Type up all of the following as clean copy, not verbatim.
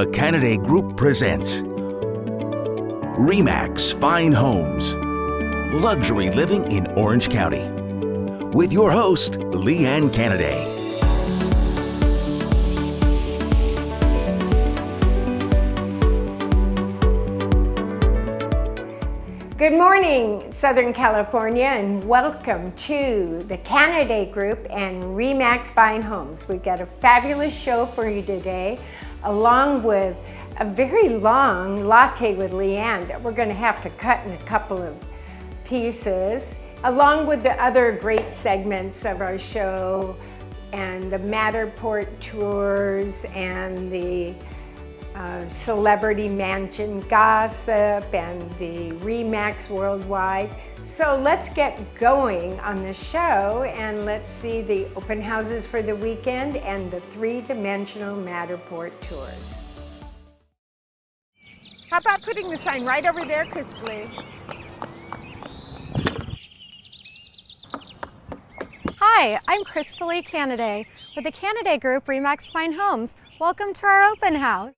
The Canaday Group presents RE/MAX Fine Homes, Luxury Living in Orange County, with your host, Lee Ann Canaday. Good morning, Southern California, and welcome to the Canaday Group and RE/MAX Fine Homes. We've got a fabulous show for you today, along with a very long latte with Lee Ann that we're going to have to cut in a couple of pieces, along with the other great segments of our show and the Matterport tours and the celebrity mansion gossip and the RE/MAX Worldwide. So let's get going on the show and let's see the open houses for the weekend and the three-dimensional Matterport tours. How about putting the sign right over there, Crystal? Hi, I'm Lee Canaday with the Canaday Group RE/MAX Fine Homes. Welcome to our open house.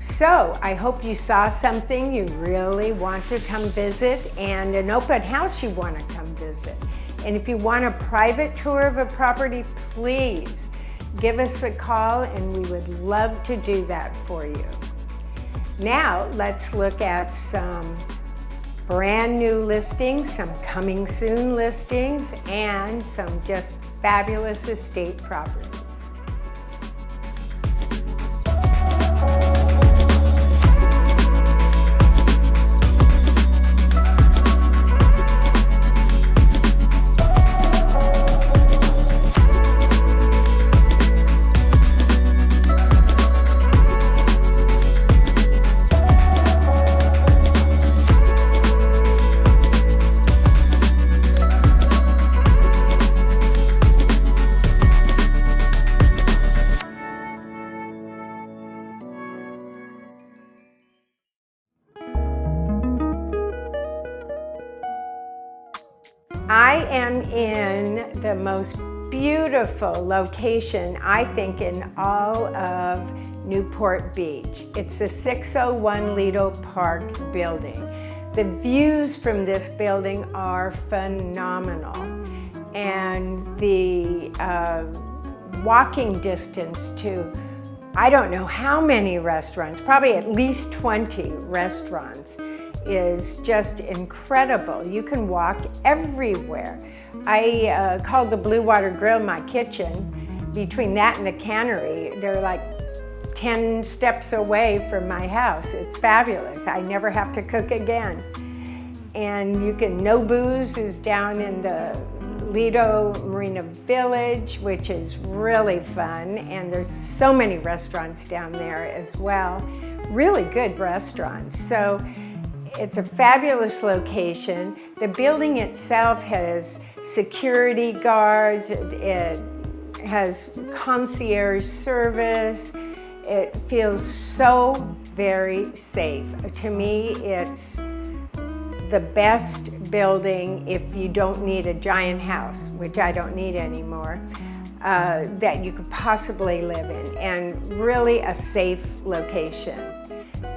So I hope you saw something you really want to come visit and an open house you want to come visit. And if you want a private tour of a property, please give us a call and we would love to do that for you. Now let's look at some brand new listings, some coming soon listings, and some just fabulous estate properties. I am in the most beautiful location, I think, in all of Newport Beach. It's the 601 Lido Park building. The views from this building are phenomenal. And the walking distance to, I don't know how many restaurants, probably at least 20 restaurants, is just incredible. You can walk everywhere. I called the Blue Water Grill my kitchen. Between that and the cannery, there are like 10 steps away from my house. It's fabulous. I never have to cook again. And you can, Nobu's is down in the Lido Marina Village, which is really fun. And there's so many restaurants down there as well. Really good restaurants. So it's a fabulous location. The building itself has security guards. It has concierge service. It feels so very safe. To me, it's the best building if you don't need a giant house, which I don't need anymore, that you could possibly live in, and really a safe location.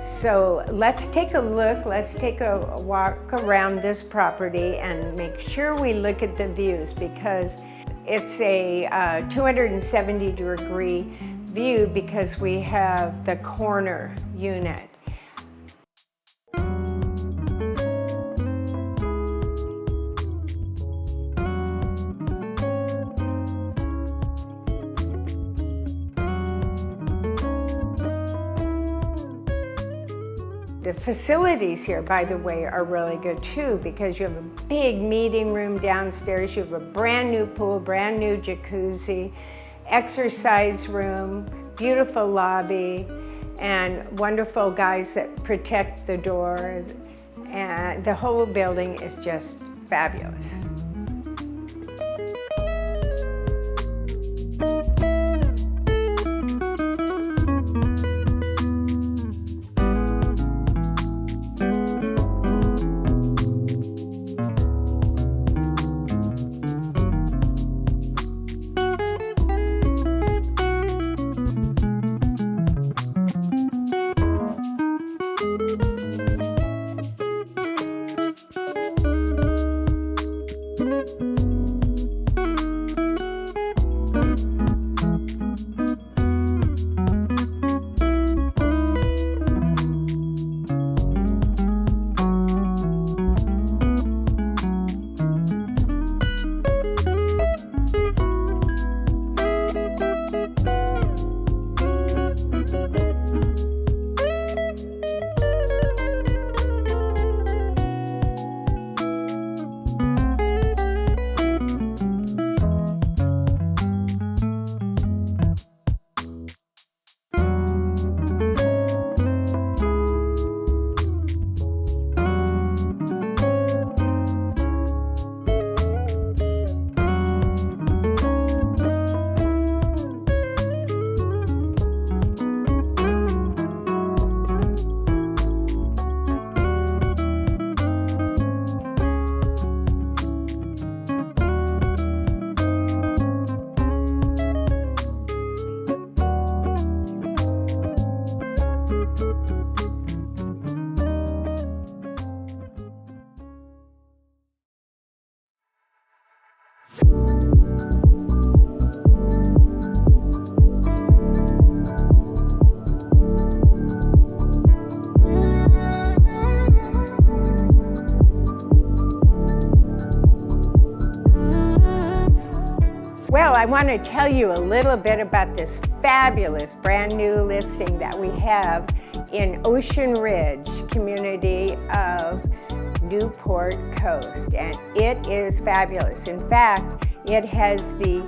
So let's take a look, let's take a walk around this property and make sure we look at the views, because it's a 270-degree view because we have the corner unit. The facilities here, by the way, are really good too, because you have a big meeting room downstairs, you have a brand new pool, brand new jacuzzi, exercise room, beautiful lobby, and wonderful guys that protect the door. And the whole building is just fabulous. Well, I want to tell you a little bit about this fabulous brand new listing that we have in Ocean Ridge community of Newport Coast, and it is fabulous. In fact, it has the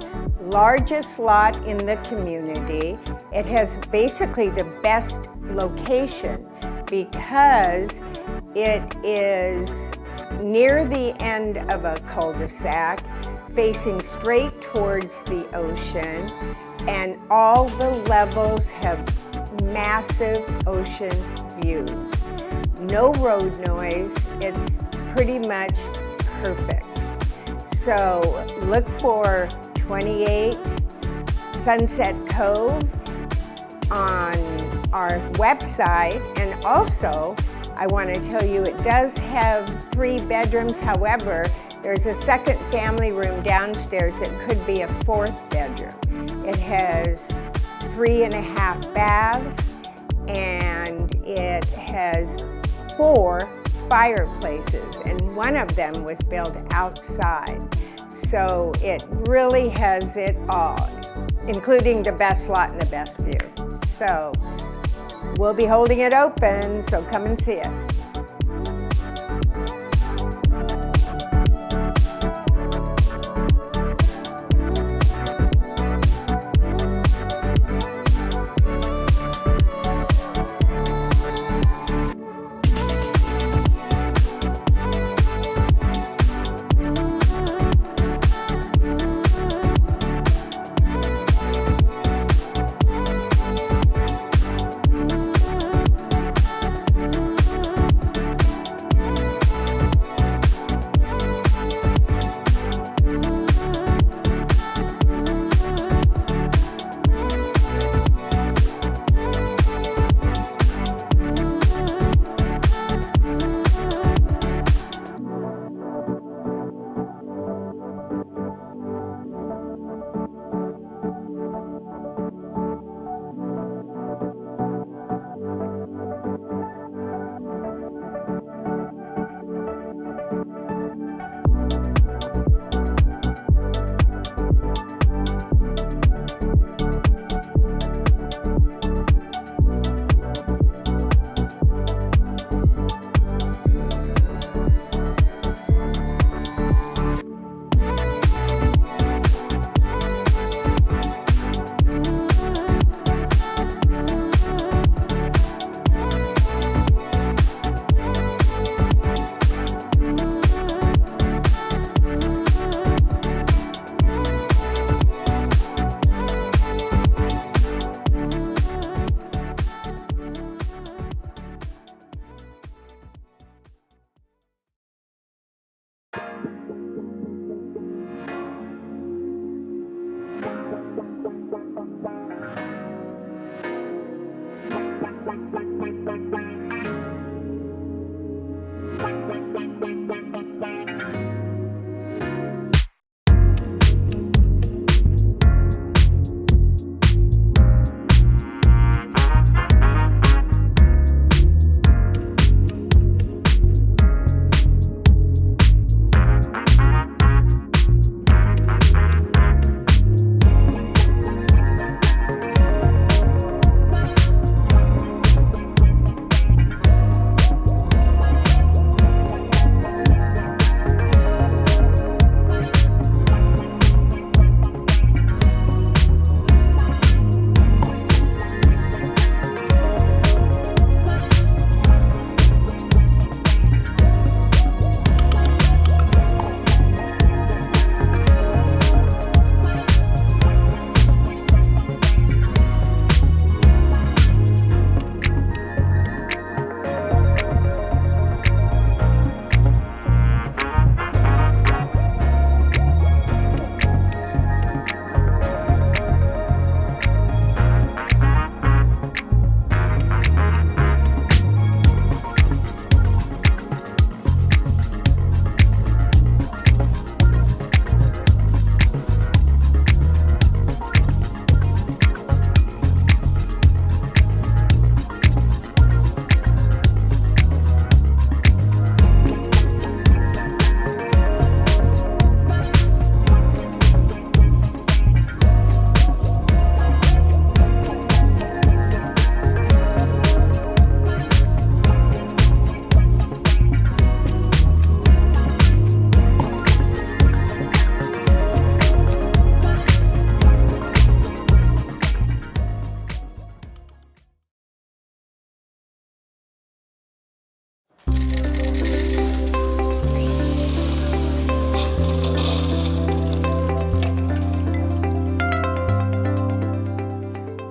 largest lot in the community. It has basically the best location because it is near the end of a cul-de-sac, facing straight towards the ocean, and all the levels have massive ocean views. No road noise, it's pretty much perfect. So look for 28 Sunset Cove on our website, and also I want to tell you it does have 3 bedrooms. However, there's a second family room downstairs that could be a 4th bedroom. It has 3.5 baths, and it has 4 fireplaces, and one of them was built outside. So it really has it all, including the best lot and the best view. So we'll be holding it open, so come and see us.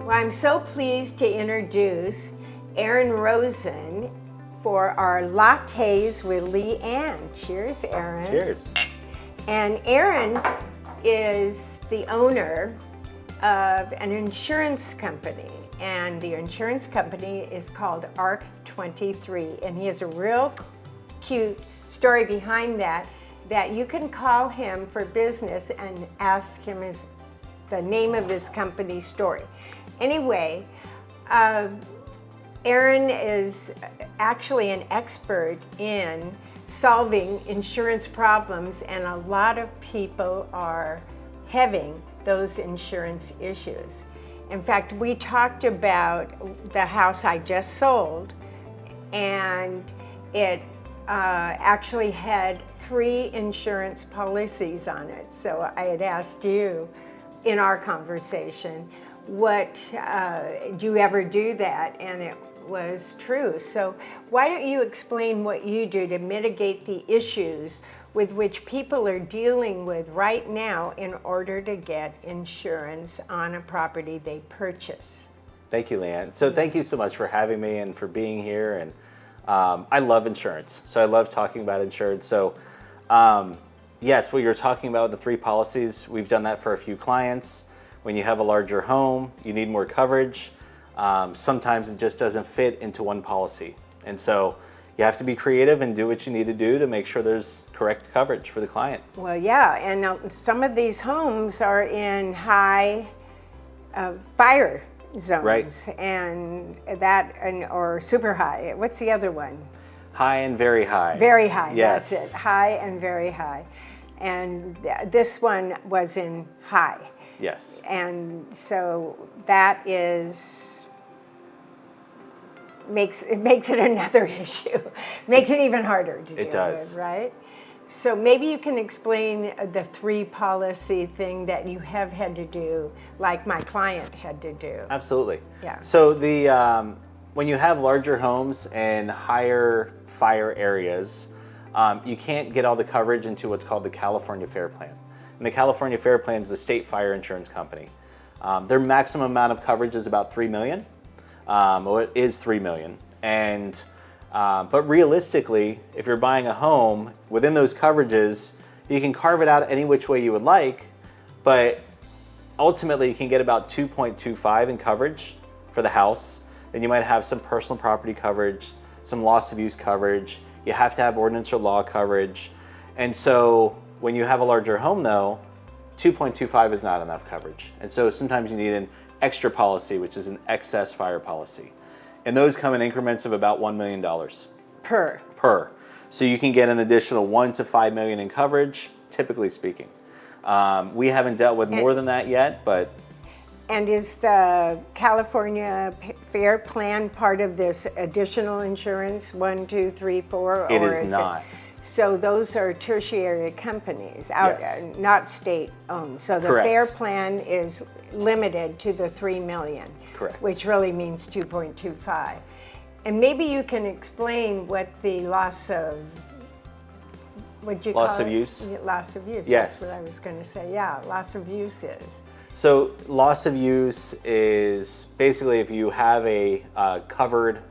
I'm so pleased to introduce Erin Rosen for our Lattes with Lee Ann. Cheers, Erin. Cheers. And Erin is the owner of an insurance company, and the insurance company is called ARC 23, and he has a real cute story behind that you can call him for business and ask him the name of his company's story. Anyway, Erin is actually an expert in solving insurance problems, and a lot of people are having those insurance issues. In fact, we talked about the house I just sold, and it actually had 3 insurance policies on it. So I had asked you in our conversation, do you ever do that? And it was true. So why don't you explain what you do to mitigate the issues with which people are dealing with right now in order to get insurance on a property they purchase? Thank you, Lee Ann. So thank you so much for having me and for being here. And I love insurance. So I love talking about insurance. So yes, what you're talking about, the 3 policies, we've done that for a few clients. When you have a larger home, you need more coverage. Sometimes it just doesn't fit into one policy. And so you have to be creative and do what you need to do to make sure there's correct coverage for the client. Well, yeah, and some of these homes are in high fire zones, right. or super high. What's the other one? High and very high. Very high, yes. That's it. High and very high. And this one was in high. Yes. And so that makes it another issue. Makes it even harder to deal with, right? So maybe you can explain the 3 policy thing that you have had to do, like my client had to do. Absolutely. Yeah. So when you have larger homes and higher fire areas, you can't get all the coverage into what's called the California Fair Plan. And the California Fair Plan is the state fire insurance company. Their maximum amount of coverage is about $3 million. Well, it is $3 million. And but realistically, if you're buying a home within those coverages, you can carve it out any which way you would like, but ultimately you can get about 2.25 in coverage for the house. Then you might have some personal property coverage, some loss of use coverage. You have to have ordinance or law coverage. And so when you have a larger home though, 2.25 is not enough coverage. And so sometimes you need an extra policy, which is an excess fire policy. And those come in increments of about $1 million. Per. So you can get an additional $1 to $5 million in coverage, typically speaking. We haven't dealt with more than that yet, but... And is the California Fair Plan part of this additional insurance, 1, 2, 3, 4? It is not. So those are tertiary companies, Yes. not state-owned. So the Correct. Fair Plan is limited to the $3 million. Correct. Which really means 2.25. And maybe you can explain what the loss of, what'd you call it? Loss of use? Loss of use, Yes. that's what I was going to say. Yeah, loss of use is. So loss of use is basically if you have a covered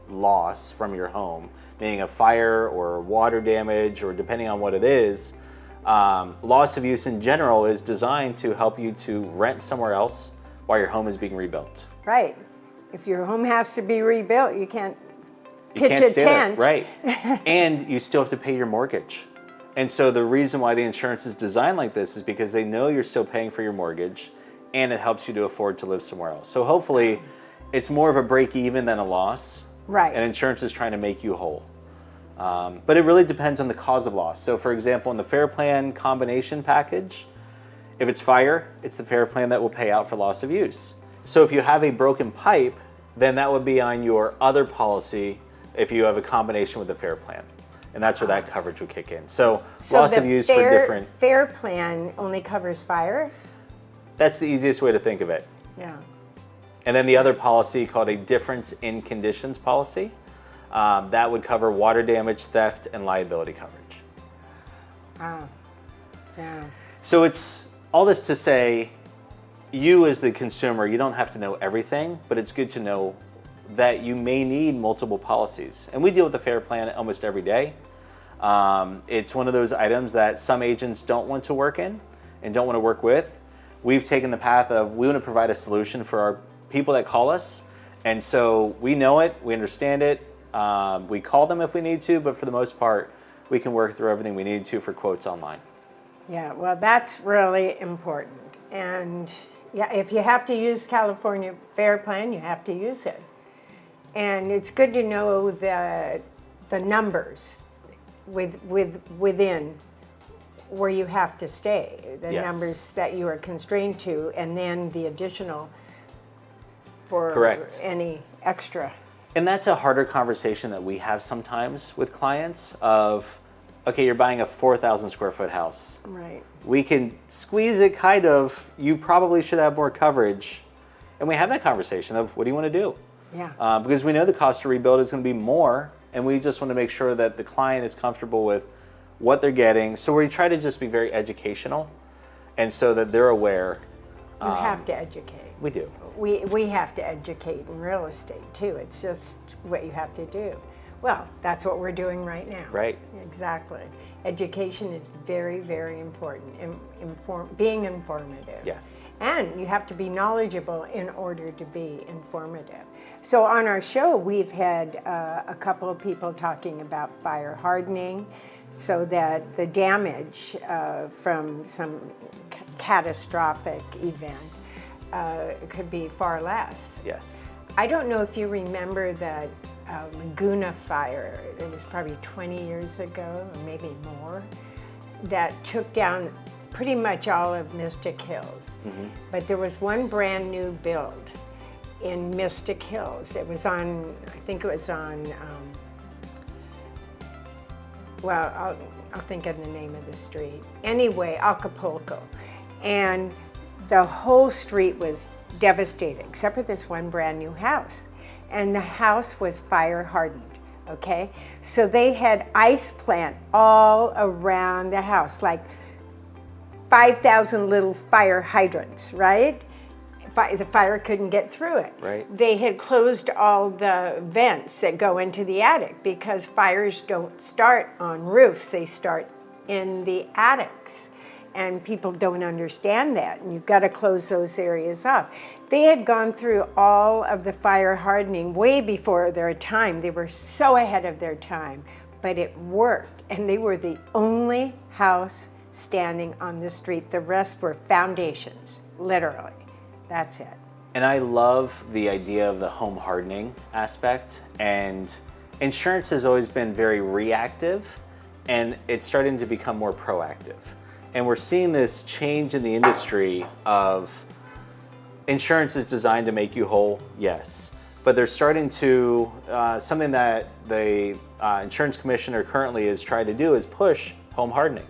loss from your home, meaning a fire or water damage, or depending on what it is, loss of use in general is designed to help you to rent somewhere else while your home is being rebuilt. Right. If your home has to be rebuilt, you can't You pitch can't a stay tent. there, right? And you still have to pay your mortgage. And so the reason why the insurance is designed like this is because they know you're still paying for your mortgage, and it helps you to afford to live somewhere else. So hopefully it's more of a break even than a loss. Right. And insurance is trying to make you whole. But it really depends on the cause of loss. So for example, in the Fair Plan combination package, if it's fire, it's the Fair Plan that will pay out for loss of use. So if you have a broken pipe, then that would be on your other policy if you have a combination with the Fair Plan. And that's where that coverage would kick in. So loss of use for different... Fair Plan only covers fire? That's the easiest way to think of it. Yeah. And then the other policy called a difference in conditions policy, that would cover water damage, theft, and liability coverage. Wow. Yeah. So it's all this to say, you as the consumer, you don't have to know everything, but it's good to know that you may need multiple policies. And we deal with the Fair Plan almost every day. It's one of those items that some agents don't want to work in and don't want to work with. We've taken the path of we want to provide a solution for our people that call us. And so we know it, we understand it. We call them if we need to, but for the most part, we can work through everything we need to for quotes online. Yeah, well, that's really important. And yeah, if you have to use California Fair Plan, you have to use it. And it's good to know the numbers within where you have to stay, the Yes. numbers that you are constrained to, and then the additional for Correct. any extra. And that's a harder conversation that we have sometimes with clients of, okay, you're buying a 4,000 square foot house. Right. We can squeeze it kind of, you probably should have more coverage. And we have that conversation of, what do you want to do? Yeah. Because we know the cost to rebuild is going to be more, and we just want to make sure that the client is comfortable with what they're getting. So we try to just be very educational, and so that they're aware. You have to educate. We do. We have to educate in real estate too. It's just what you have to do. Well, that's what we're doing right now. Right. Exactly. Education is very, very important. Being informative. Yes. And you have to be knowledgeable in order to be informative. So on our show, we've had a couple of people talking about fire hardening so that the damage from some catastrophic event could be far less. Yes. I don't know if you remember that Laguna fire, it was probably 20 years ago, or maybe more, that took down pretty much all of Mystic Hills. Mm-hmm. But there was one brand new build in Mystic Hills. It was on, I think it was on, well, I'll think of the name of the street. Anyway, Acapulco. And the whole street was devastated, except for this one brand new house. And the house was fire hardened, okay? So they had ice plant all around the house, like 5,000 little fire hydrants, right? The fire couldn't get through it. Right. They had closed all the vents that go into the attic because fires don't start on roofs, they start in the attics. And people don't understand that, and you've got to close those areas off. They had gone through all of the fire hardening way before their time. They were so ahead of their time, but it worked, and they were the only house standing on the street. The rest were foundations, literally. That's it. And I love the idea of the home hardening aspect, and insurance has always been very reactive, and it's starting to become more proactive. And we're seeing this change in the industry of insurance is designed to make you whole, yes. But they're starting to, something that the insurance commissioner currently is trying to do is push home hardening.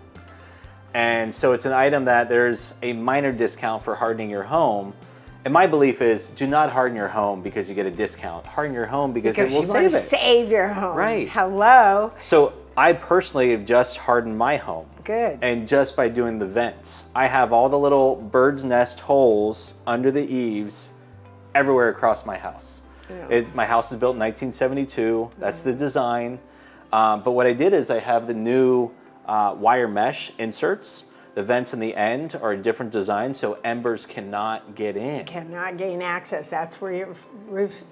And so it's an item that there's a minor discount for hardening your home. And my belief is do not harden your home because you get a discount. Harden your home because it will save it. Save your home. Right. Hello. So I personally have just hardened my home. Good. And just by doing the vents. I have all the little bird's nest holes under the eaves everywhere across my house. Yeah. My house is built in 1972. That's the design. But what I did is I have the new wire mesh inserts. The vents in the end are a different design, so embers cannot get in. Cannot gain access. That's where your roof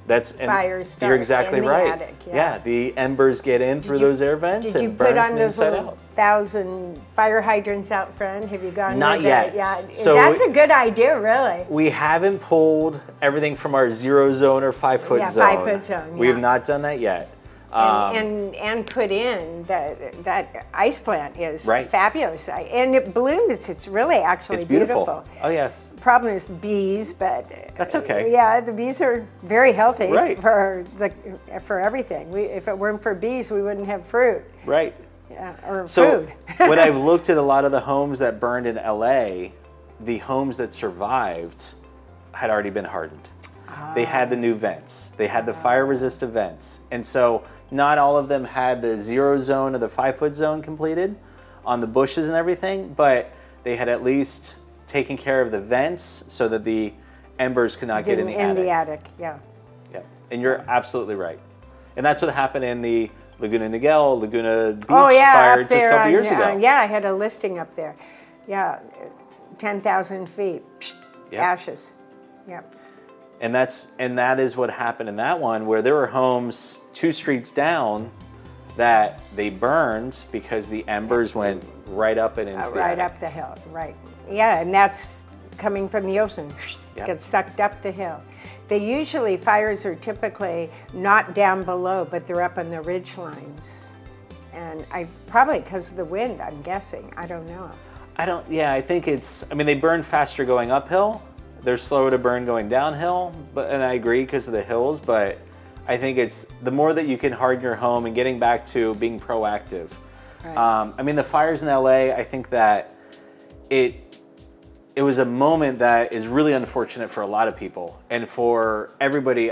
fires start. You're exactly in the right. Attic, yeah. The embers get in through those air vents and burn from the inside out. Did you put on those 1,000 fire hydrants out front? Have you gone? Not yet. Yeah, so that's a good idea, really. We haven't pulled everything from our 0 zone or 5 foot zone. 5 foot zone. We have not done that yet. And put in that ice plant is right. fabulous, and it blooms. It's really actually beautiful. Oh yes. Problem is the bees, but that's okay. Yeah, the bees are very healthy right. for everything. If it weren't for bees, we wouldn't have fruit. Right. Yeah, or so food. When I've looked at a lot of the homes that burned in LA, the homes that survived had already been hardened. They had the new vents. They had the fire-resistant vents. And so not all of them had the 0 zone or the 5 foot zone completed on the bushes and everything, but they had at least taken care of the vents so that the embers could not get in the attic. In the attic, yeah. Yeah, and you're absolutely right. And that's what happened in the Laguna Niguel, Laguna Beach fire just a couple years ago. Yeah, I had a listing up there. Yeah, 10,000 feet, ashes. Yeah. And that is what happened in that one, where there were homes 2 streets down that they burned because the embers went right up and into the right attic. up the hill, right. Yeah, and that's coming from the ocean. Gets sucked up the hill. Fires are typically not down below, but they're up on the ridge lines. And probably because of the wind, I'm guessing. I don't know. I think they burn faster going uphill. They're slower to burn going downhill, and I agree because of the hills, but I think it's the more that you can harden your home and getting back to being proactive. Right. I mean, the fires in LA, I think that it was a moment that is really unfortunate for a lot of people. And for everybody,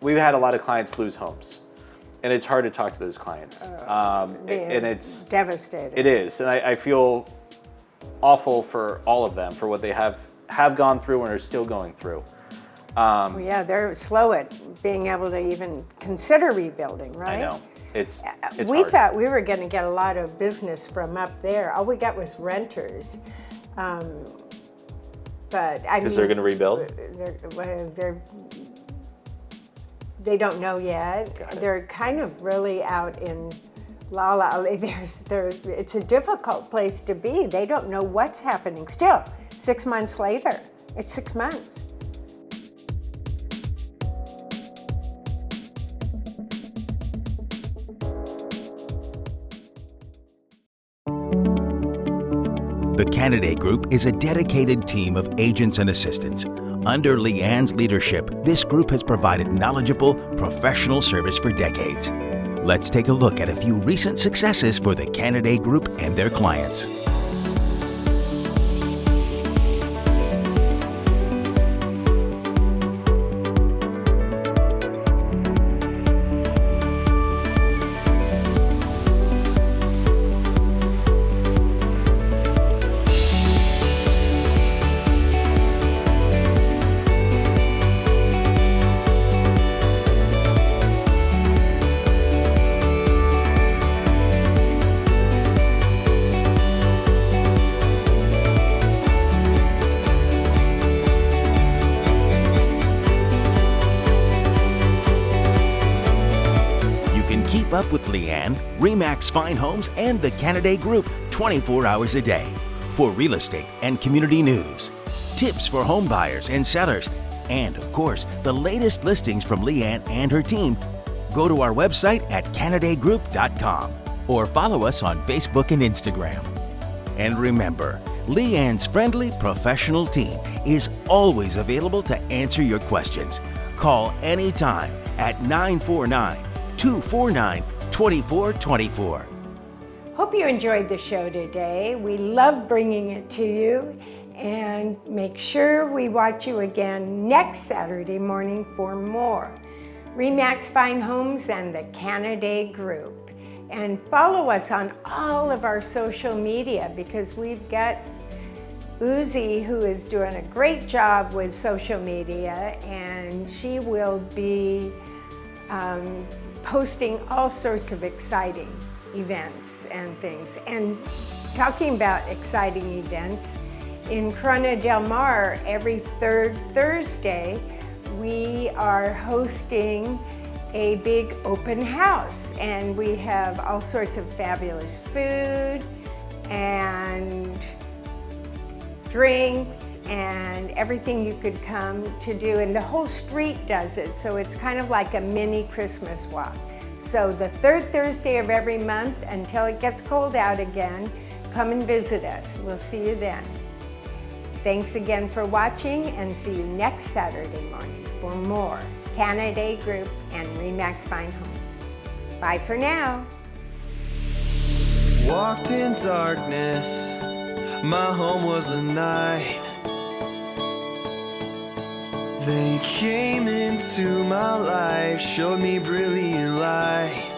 we've had a lot of clients lose homes. And it's hard to talk to those clients. And it's devastating. It is. And I feel awful for all of them for what they have gone through and are still going through. Yeah, they're slow at being able to even consider rebuilding, right? I know. It's we hard. thought we were going to get a lot of business from up there. All we got was renters. But I mean, they're going to rebuild? They don't know yet. They're kind of really out in La La. It's a difficult place to be. They don't know what's happening. Still, 6 months later, it's 6 months. The Canaday Group is a dedicated team of agents and assistants. Under Lee Ann's leadership, this group has provided knowledgeable, professional service for decades. Let's take a look at a few recent successes for the Canaday Group and their clients. Keep up with Lee Ann, RE/MAX Fine Homes, and the Canaday Group 24 hours a day for real estate and community news, tips for home buyers and sellers, and of course, the latest listings from Lee Ann and her team. Go to our website at CanadayGroup.com or follow us on Facebook and Instagram. And remember, Lee Ann's friendly, professional team is always available to answer your questions. Call anytime at 949-249-2424. Hope you enjoyed the show today. We love bringing it to you, and make sure we watch you again next Saturday morning for more RE/MAX Fine Homes and the Canaday Group. And follow us on all of our social media, because we've got Uzi, who is doing a great job with social media, and she will be posting all sorts of exciting events and things. And talking about exciting events, in Corona del Mar, every third Thursday, we are hosting a big open house, and we have all sorts of fabulous food and drinks and everything you could come to do, and the whole street does it, so it's kind of like a mini Christmas walk. So the third Thursday of every month, until it gets cold out again, come and visit us. We'll see you then. Thanks again for watching, and see you next Saturday morning for more Canaday Group and RE/MAX Fine Homes. Bye for now. Walked in darkness, my home was a night. They came into my life, showed me brilliant light.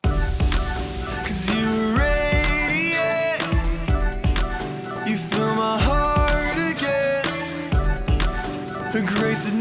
'Cause you radiate, you fill my heart again. The grace that